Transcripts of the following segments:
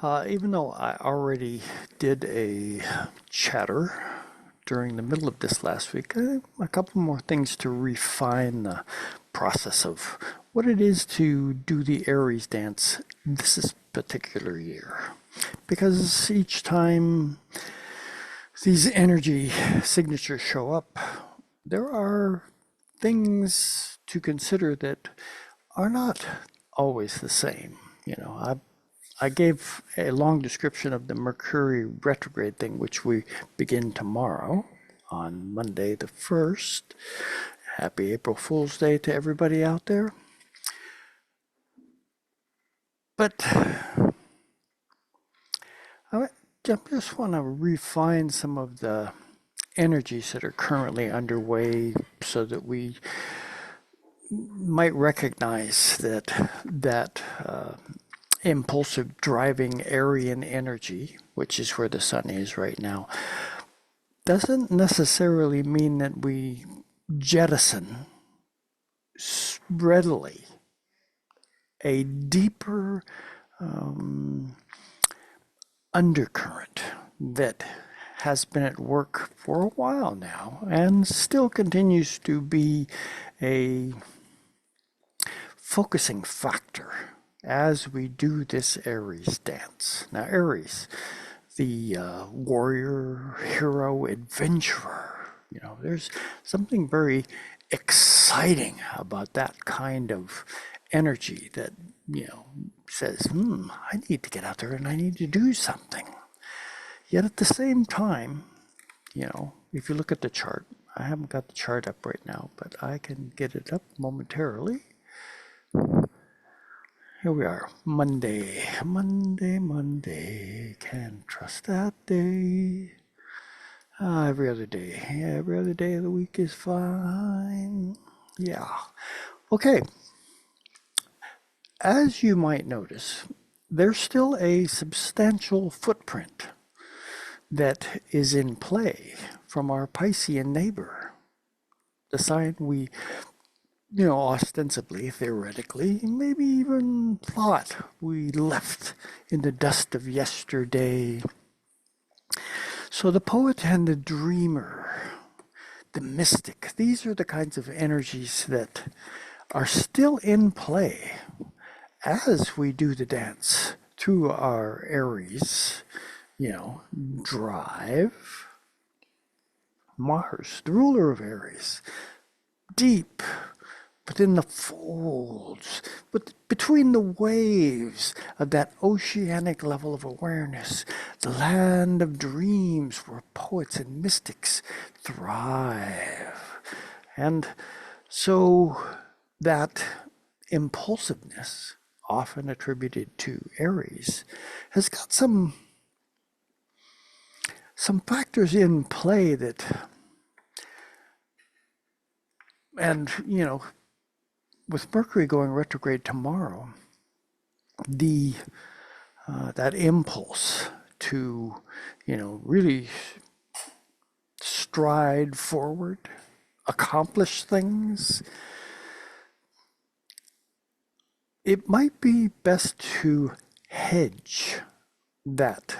Even though I already did a chatter during the middle of this last week, a couple more things to refine the process of what it is to do the Aries dance this particular year. Because each time these energy signatures show up, there are things to consider that are not always the same. I gave a long description of the Mercury retrograde thing, which we begin tomorrow on Monday the 1st. Happy April Fool's Day to everybody out there. But I just want to refine some of the energies that are currently underway so that we might recognize that impulsive driving Aryan energy, which is where the sun is right now, doesn't necessarily mean that we jettison readily a deeper undercurrent that has been at work for a while now and still continues to be a focusing factor as we do this Aries dance. Now, Aries, the warrior, hero, adventurer, there's something very exciting about that kind of energy that, says, I need to get out there and I need to do something. Yet at the same time, if you look at the chart, I haven't got the chart up right now, but I can get it up momentarily. Here we are, Monday, can't trust that day. Every other day of the week is fine. Yeah. Okay. As you might notice, there's still a substantial footprint that is in play from our Piscean neighbor, the sign we ostensibly, theoretically, maybe even thought we left in the dust of yesterday. So the poet and the dreamer, the mystic, these are the kinds of energies that are still in play as we do the dance through our Aries, drive. Mars, the ruler of Aries, deep within the folds, but between the waves of that oceanic level of awareness, the land of dreams where poets and mystics thrive. And so that impulsiveness, often attributed to Aries, has got some factors in play that, and with Mercury going retrograde tomorrow, the that impulse to really stride forward, accomplish things, it might be best to hedge that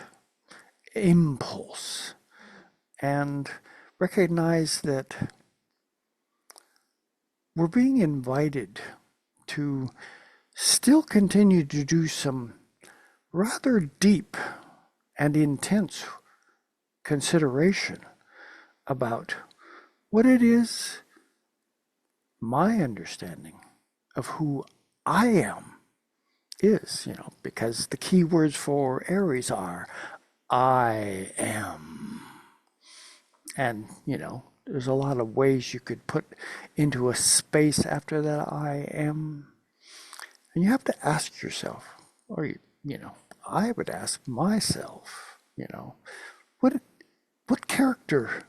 impulse and recognize that we're being invited to still continue to do some rather deep and intense consideration about what it is my understanding of who I am is, because the key words for Aries are I am. And, there's a lot of ways you could put into a space after that I am. And you have to ask yourself, or, I would ask myself, what character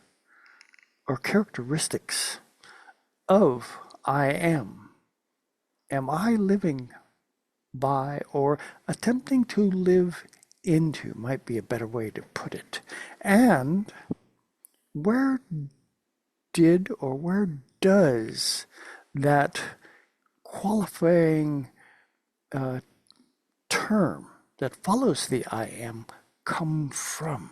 or characteristics of I am I living by or attempting to live into, might be a better way to put it. And where did or where does that qualifying term that follows the I am come from?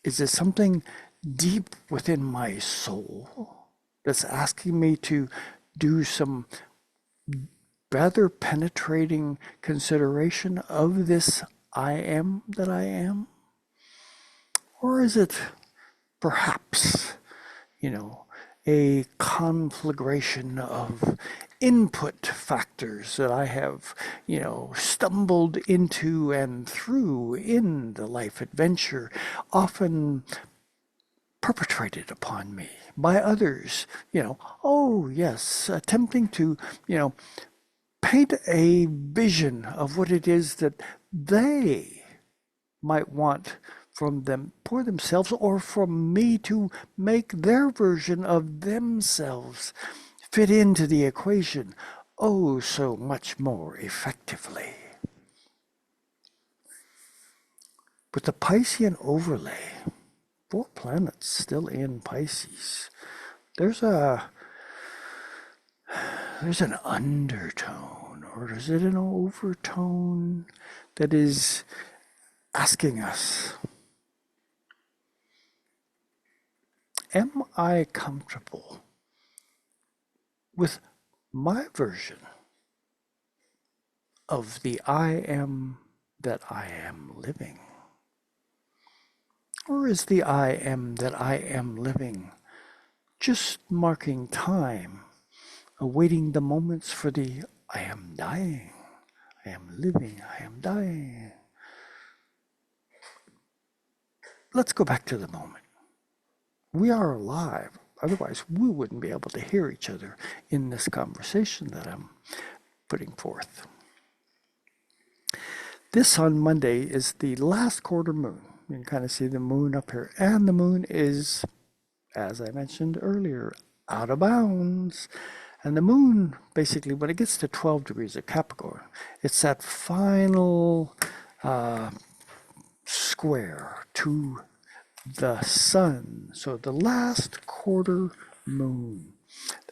Is it something deep within my soul that's asking me to do some rather penetrating consideration of this I am that I am? Or is it perhaps, a conflagration of input factors that I have, stumbled into and through in the life adventure, often perpetrated upon me by others, oh yes, attempting to, paint a vision of what it is that they might want from them for themselves, or from me to make their version of themselves fit into the equation oh so much more effectively. With the Piscean overlay, 4 planets still in Pisces, there's an undertone, or is it an overtone, that is asking us, am I comfortable with my version of the I am that I am living? Or is the I am that I am living just marking time, awaiting the moments for the I am dying, I am living, I am dying? Let's go back to the moment. We are alive. Otherwise, we wouldn't be able to hear each other in this conversation that I'm putting forth. This on Monday is the last quarter moon. You can kind of see the moon up here. And the moon is, as I mentioned earlier, out of bounds. And the moon, basically, when it gets to 12 degrees of Capricorn, it's that final square to the sun. So the last quarter moon.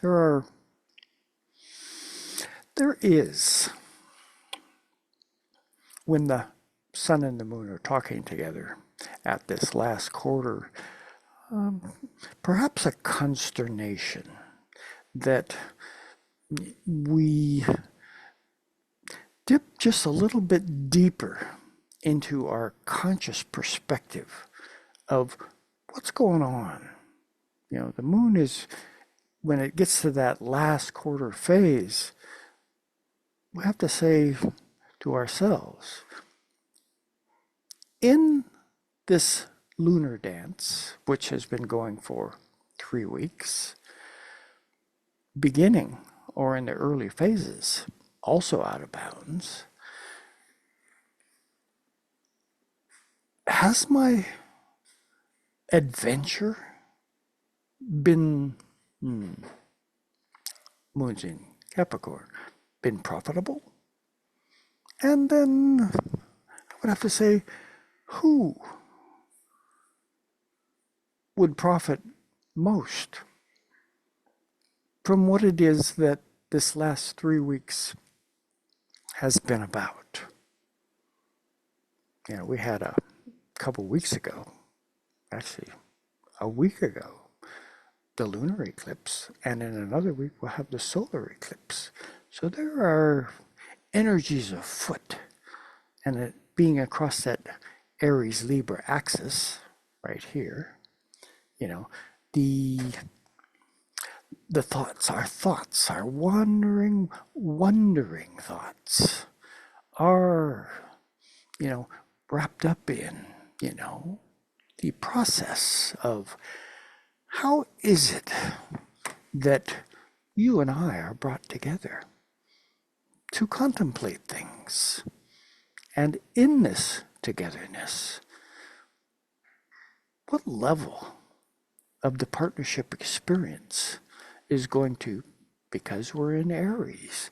There is, when the sun and the moon are talking together at this last quarter, perhaps a consternation that we dip just a little bit deeper into our conscious perspective of what's going on. The moon is, when it gets to that last quarter phase, we have to say to ourselves, in this lunar dance, which has been going for 3 weeks, beginning or in the early phases, also out of bounds, has my adventure been, moon's in Capricorn, been profitable? And then I would have to say, who would profit most from what it is that this last 3 weeks has been about? We had a couple weeks ago, actually a week ago, the lunar eclipse, and in another week we'll have the solar eclipse. So there are energies afoot, and it being across that Aries Libra axis right here, the thoughts, our wandering thoughts are, wrapped up in, the process of how is it that you and I are brought together to contemplate things. And in this togetherness, what level of the partnership experience is going to, because we're in Aries,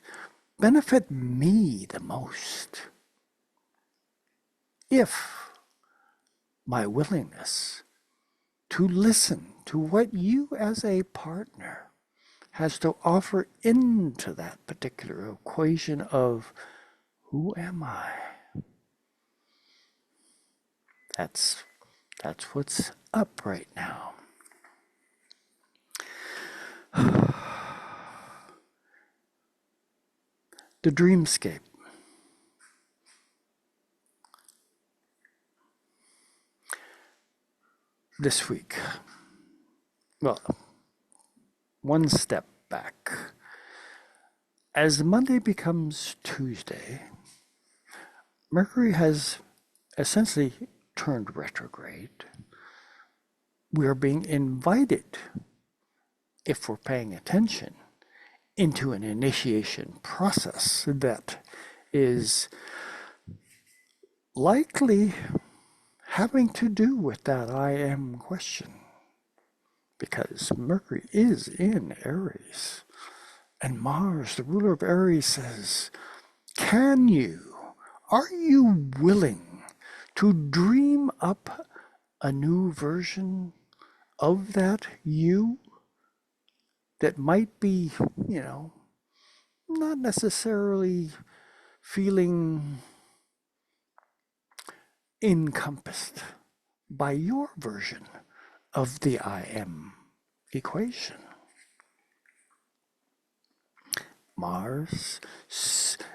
benefit me the most? If my willingness to listen to what you as a partner has to offer into that particular equation of who am I? That's what's up right now. The dreamscape. This week. Well, one step back. As Monday becomes Tuesday, Mercury has essentially turned retrograde. We are being invited, if we're paying attention, into an initiation process that is likely having to do with that I am question. Because Mercury is in Aries. And Mars, the ruler of Aries, says, are you willing to dream up a new version of that you that might be, not necessarily feeling encompassed by your version of the I am equation? Mars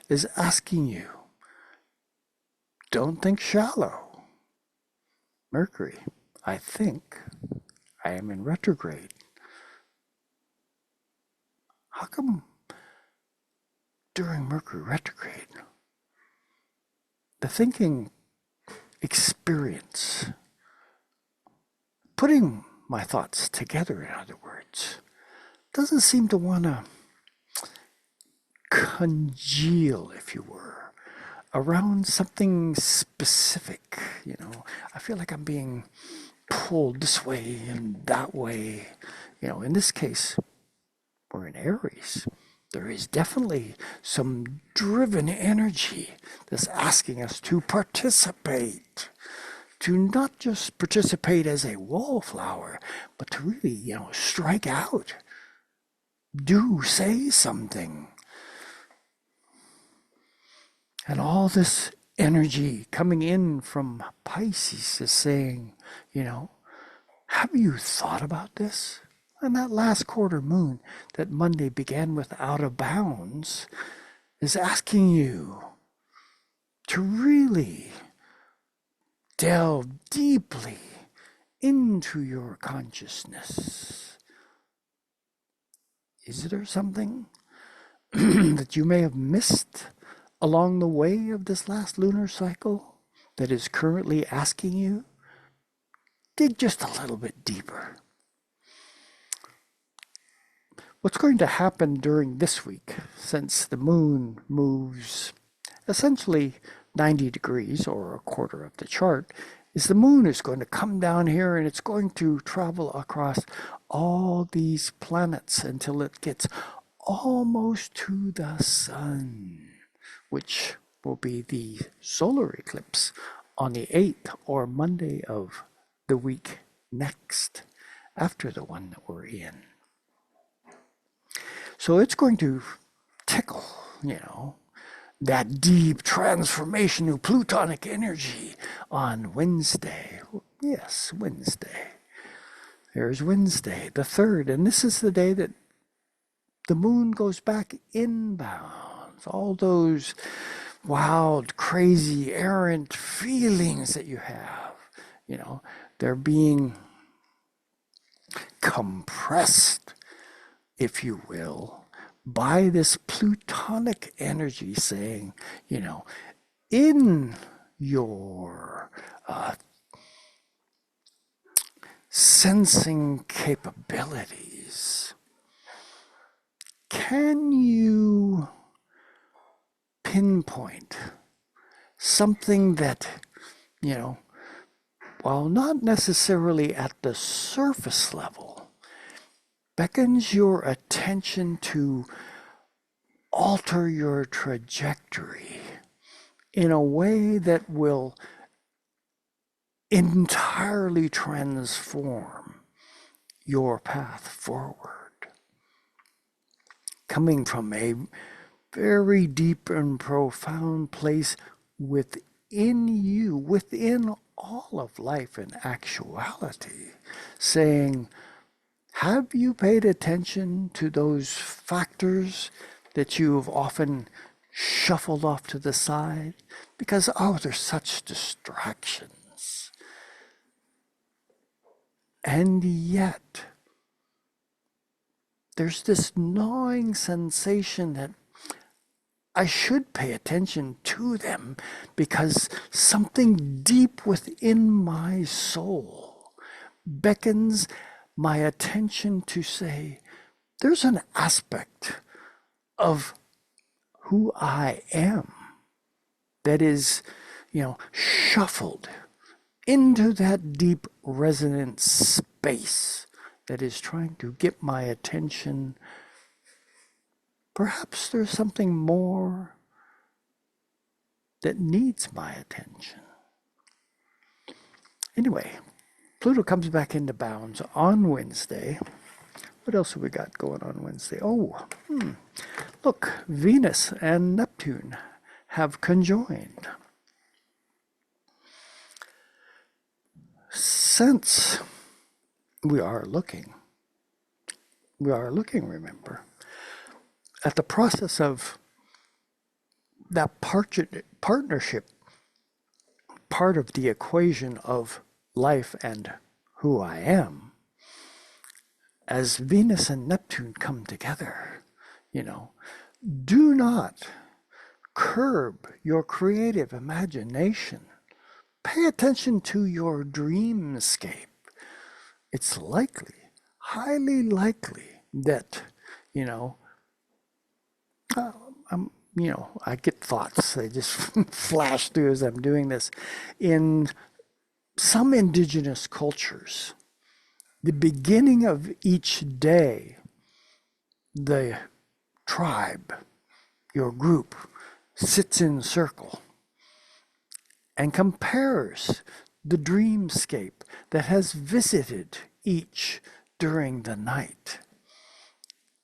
is asking you, don't think shallow. Mercury, I think I am in retrograde. How come during Mercury retrograde, the thinking experience, putting my thoughts together, in other words, doesn't seem to want to congeal, if you were, around something specific. I feel like I'm being pulled this way and that way. In this case, we're in Aries. There is definitely some driven energy that's asking us to participate, to not just participate as a wallflower, but to really, strike out, do say something. And all this energy coming in from Pisces is saying, have you thought about this? And that last quarter moon that Monday began with out of bounds is asking you to really delve deeply into your consciousness. Is there something that you may have missed along the way of this last lunar cycle that is currently asking you? Dig just a little bit deeper. What's going to happen during this week, since the moon moves essentially 90 degrees or a quarter of the chart, is the moon is going to come down here and it's going to travel across all these planets until it gets almost to the sun, which will be the solar eclipse on the 8th or Monday of the week next, after the one that we're in. So it's going to tickle, that deep transformational plutonic energy on Wednesday. Yes, Wednesday. There's Wednesday, the 3rd, and this is the day that the moon goes back inbound. All those wild, crazy, errant feelings that you have, they're being compressed, if you will, by this plutonic energy saying, in your sensing capabilities, can you pinpoint something that, while not necessarily at the surface level, beckons your attention to alter your trajectory in a way that will entirely transform your path forward? Coming from a very deep and profound place within you, within all of life in actuality, saying, have you paid attention to those factors that you've often shuffled off to the side? Because, oh, they're such distractions. And yet, there's this gnawing sensation that I should pay attention to them because something deep within my soul beckons my attention to say, there's an aspect of who I am that is, shuffled into that deep resonant space that is trying to get my attention. Perhaps there's something more that needs my attention. Anyway, Pluto comes back into bounds on Wednesday. What else have we got going on Wednesday? Oh, look, Venus and Neptune have conjoined. Since we are looking, remember, at the process of that partnership, part of the equation of life and who I am, as Venus and Neptune come together, do not curb your creative imagination. Pay attention to your dreamscape. It's likely, highly likely that, I get thoughts. They just flash through as I'm doing this. In some indigenous cultures, the beginning of each day, the tribe, your group, sits in circle and compares the dreamscape that has visited each during the night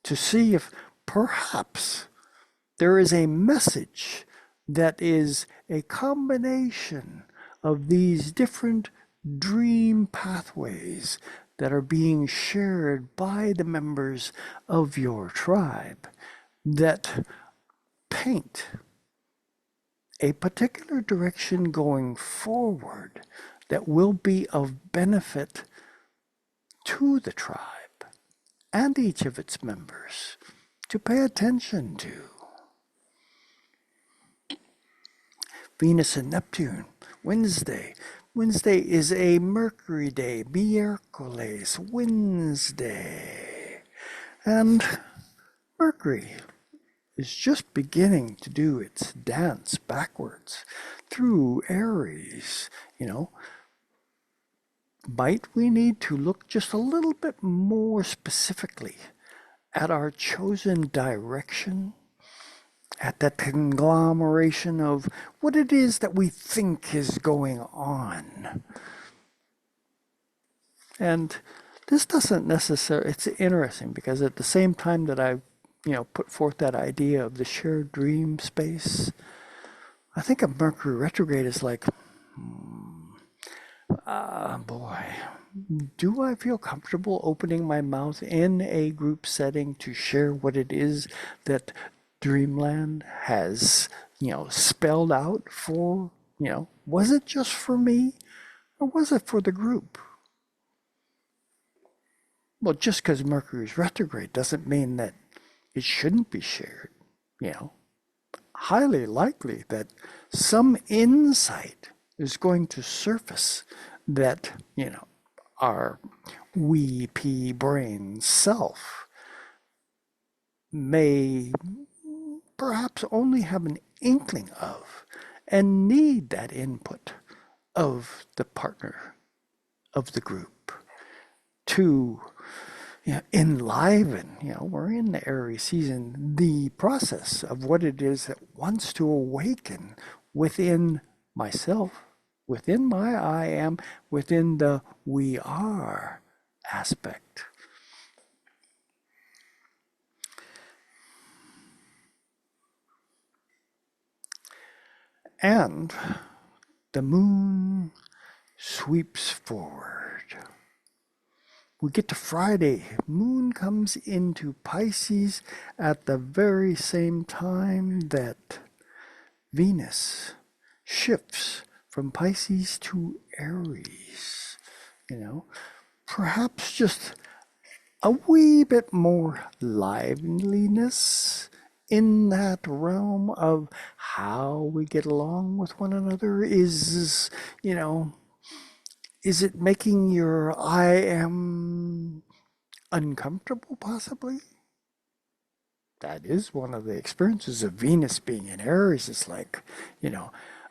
to see if perhaps there is a message that is a combination of these different dream pathways that are being shared by the members of your tribe that paint a particular direction going forward that will be of benefit to the tribe and each of its members to pay attention to. Venus and Neptune, Wednesday. Wednesday is a Mercury day, miércoles, Wednesday. And Mercury is just beginning to do its dance backwards through Aries. Might we need to look just a little bit more specifically at our chosen direction, at that conglomeration of what it is that we think is going on? And this doesn't necessarily, it's interesting because at the same time that I put forth that idea of the shared dream space, I think a Mercury retrograde is like, boy, do I feel comfortable opening my mouth in a group setting to share what it is that Dreamland has, spelled out for, was it just for me or was it for the group? Well, just because Mercury's retrograde doesn't mean that it shouldn't be shared. Highly likely that some insight is going to surface that, our wee pea brain self may perhaps only have an inkling of and need that input of the partner of the group to enliven, we're in the Aries season, the process of what it is that wants to awaken within myself, within my I am, within the we are aspect. And the moon sweeps forward. We get to Friday. Moon comes into Pisces at the very same time that Venus shifts from Pisces to Aries. Perhaps just a wee bit more liveliness in that realm of how we get along with one another. Is it making your I am uncomfortable, possibly? That is one of the experiences of Venus being in Aries. It's like,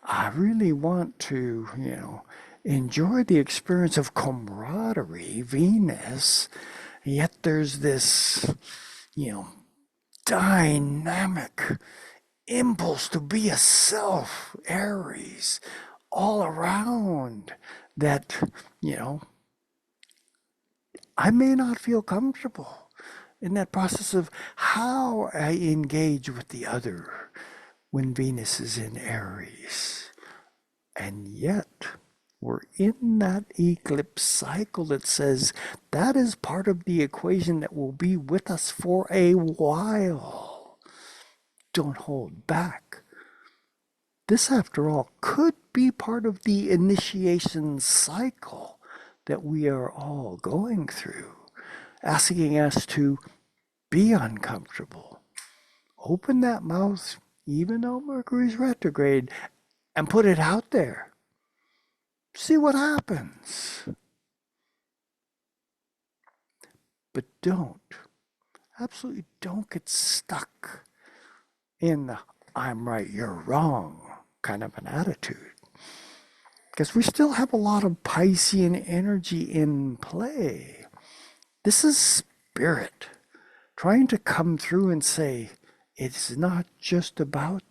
I really want to, enjoy the experience of camaraderie, Venus, yet there's this, you know, dynamic impulse to be a self, Aries, all around that, you know, I may not feel comfortable in that process of how I engage with the other when Venus is in Aries. And yet, we're in that eclipse cycle that says that is part of the equation that will be with us for a while. Don't hold back. This, after all, could be part of the initiation cycle that we are all going through, asking us to be uncomfortable. Open that mouth, even though Mercury's retrograde, and put it out there. See what happens. But absolutely don't get stuck in the I'm right, you're wrong kind of an attitude. Because we still have a lot of Piscean energy in play. This is spirit trying to come through and say, it's not just about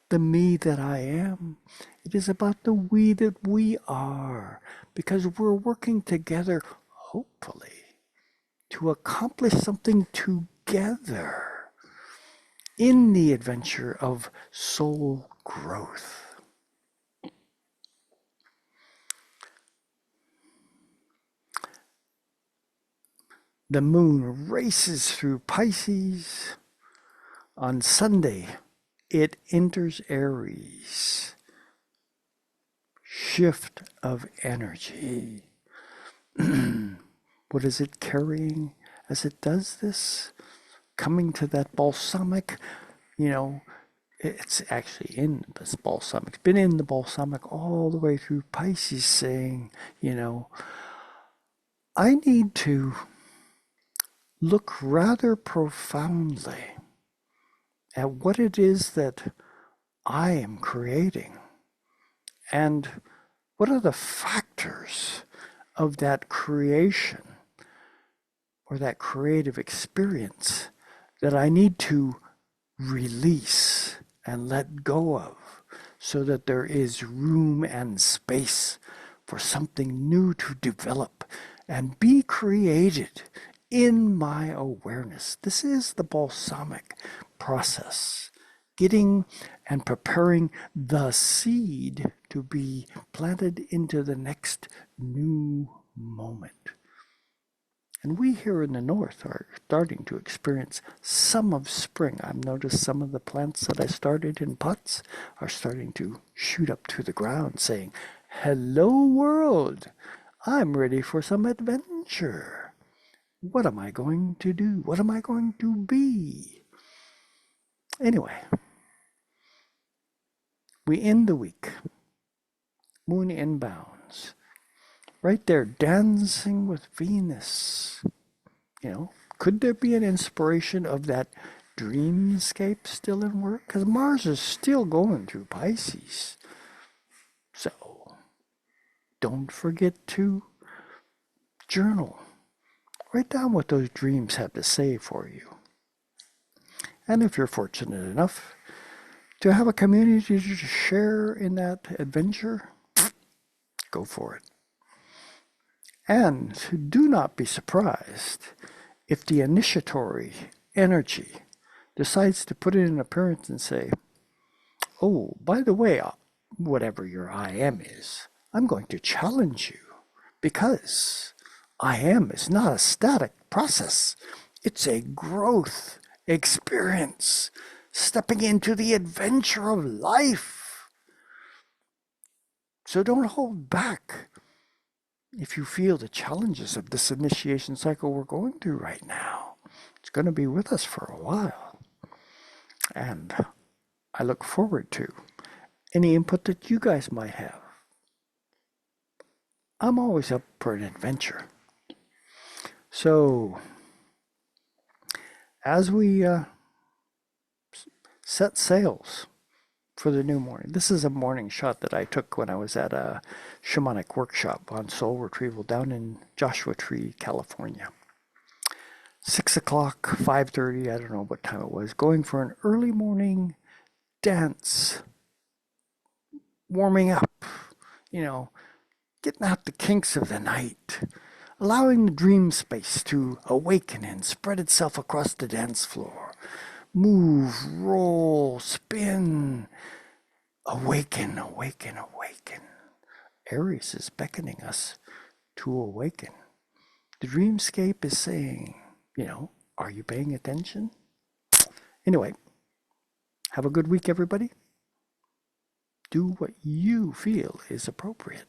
the me that I am. It is about the we that we are. Because we're working together, hopefully, to accomplish something together in the adventure of soul growth. The moon races through Pisces. On Sunday, it enters Aries. Shift of energy. What is it carrying as it does this? Coming to that balsamic, it's actually in this balsamic. It's been in the balsamic all the way through Pisces, saying, I need to look rather profoundly at what it is that I am creating and what are the factors of that creation or that creative experience that I need to release and let go of so that there is room and space for something new to develop and be created in my awareness. This is the balsamic process, getting and preparing the seed to be planted into the next new moment. And we here in the north are starting to experience some of spring. I've noticed some of the plants that I started in pots are starting to shoot up to the ground saying, hello world, I'm ready for some adventure. What am I going to do? What am I going to be? Anyway, we end the week. Moon inbounds. Right there, dancing with Venus. Could there be an inspiration of that dreamscape still in work? Because Mars is still going through Pisces. So, don't forget to journal. Write down what those dreams have to say for you. And if you're fortunate enough to have a community to share in that adventure, go for it. And do not be surprised if the initiatory energy decides to put in an appearance and say, oh, by the way, whatever your I am is, I'm going to challenge you because I am is not a static process. It's a growth experience, stepping into the adventure of life. So don't hold back if you feel the challenges of this initiation cycle we're going through right now. It's going to be with us for a while. And I look forward to any input that you guys might have. I'm always up for an adventure. So, as we set sails for the new morning, this is a morning shot that I took when I was at a shamanic workshop on soul retrieval down in Joshua Tree, California. 6 o'clock, 5:30, I don't know what time it was, going for an early morning dance, warming up, you know, getting out the kinks of the night, allowing the dream space to awaken and spread itself across the dance floor. Move, roll, spin, awaken, awaken, awaken. Aries is beckoning us to awaken. The dreamscape is saying, are you paying attention? Anyway, have a good week, everybody. Do what you feel is appropriate.